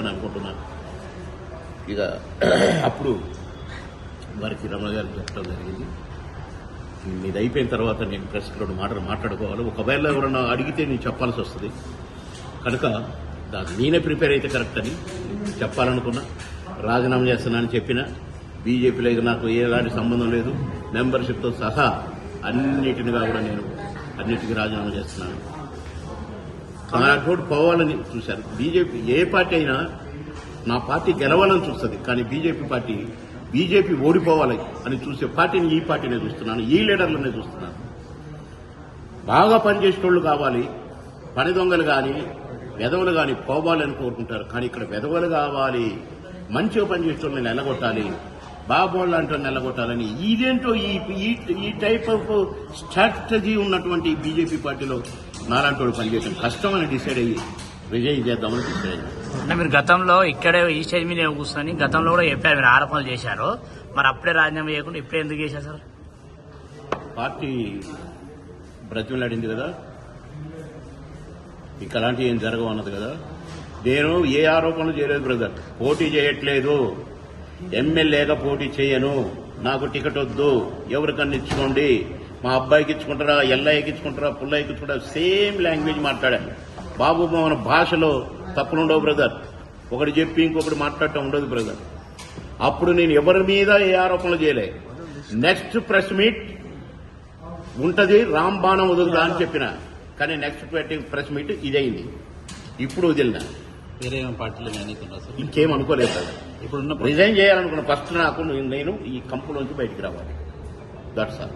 అని అనుకుంటున్నాను. ఇక అప్పుడు వారికి రమణ గారు చెప్పడం జరిగింది, ఇది అయిపోయిన తర్వాత నేను ప్రెస్కి 2 మాటలు మాట్లాడుకోవాలి, ఒకవేళ ఎవరన్నా అడిగితే నేను చెప్పాల్సి వస్తుంది కనుక నేనే ప్రిపేర్ అయితే కరెక్ట్ అని చెప్పాలనుకున్నా. రాజీనామా చేస్తున్నానని చెప్పిన బీజేపీలో ఇక నాకు ఎలాంటి సంబంధం లేదు, మెంబర్షిప్తో సహా అన్నిటినిగా కూడా నేను అన్నిటికీ రాజీనామా చేస్తున్నాను. నాతోటి పోవాలని చూశారు. బీజేపీ ఏ పార్టీ అయినా నా పార్టీ గెలవాలని చూస్తుంది, కానీ బీజేపీ ఓడిపోవాలి అని చూసే పార్టీని ఈ పార్టీనే చూస్తున్నాను, ఈ లీడర్లనే చూస్తున్నాను. బాగా పనిచేసేటోళ్లు కావాలి, పని దొంగలు కానీ వెధవలు కానీ పోవాలని కోరుకుంటారు. కానీ ఇక్కడ వెధవలు కావాలి, మంచిగా పనిచేసేటోళ్ళని నిలగొట్టాలి, బాబోళ్ళు లాంటి నిలగొట్టాలని ఇదేంటో ఈ టైప్ ఆఫ్ స్ట్రాటజీ ఉన్నటువంటి బీజేపీ పార్టీలో నాలాంటి వాడు పనిచేయడం కష్టమని డిసైడ్ అయ్యి రిజైన్ చేద్దామని డిసైడ్ అయ్యాను. అంటే మీరు గతంలో ఇక్కడే ఈ స్టేజ్ మీద కూర్చొని గతంలో కూడా చెప్పారు, మీరు ఆరోపణలు చేశారు, మరి అప్పుడే రాజీనామా చేయకుండా ఇప్పుడే ఎందుకు చేశారు సార్? పార్టీ బ్రతిమలాడింది కదా, ఇంకా అలాంటివి ఏం జరగవు అన్నది కదా. నేను ఏ ఆరోపణలు చేయలేదు బ్రదర్, పోటీ చేయట్లేదు, ఎమ్మెల్యేగా పోటీ చేయను, నాకు టికెట్ వద్దు, ఎవరికన్నా ఇచ్చుకోండి, మా అబ్బాయికి ఇచ్చుకుంటారా, ఎల్లయ్యకి ఇచ్చుకుంటారా, పుల్లయ్యకి ఇచ్చుకుంటారా, సేమ్ లాంగ్వేజ్ మాట్లాడాను. బాబు మన భాషలో తప్పులుండవు బ్రదర్, ఒకటి చెప్పి ఇంకొకటి మాట్లాడటం ఉండదు బ్రదర్. అప్పుడు నేను ఎవరి మీద ఏ ఆరోపణలు చేయలే. నెక్స్ట్ ప్రెస్ మీట్ ఉంటది, రాంబాణం వదులుదా అని చెప్పిన, కానీ నెక్స్ట్ ప్రెస్ మీట్ ఇదైంది. ఇప్పుడు వదిలినా వేరే పార్టీలో ఇంకేం అనుకోలేదు కదా. ఇప్పుడు రిజైన్ చేయాలనుకున్న ఫస్ట్ నాకు నేను ఈ కంపులోంచి బయటికి రావాలి. That's all.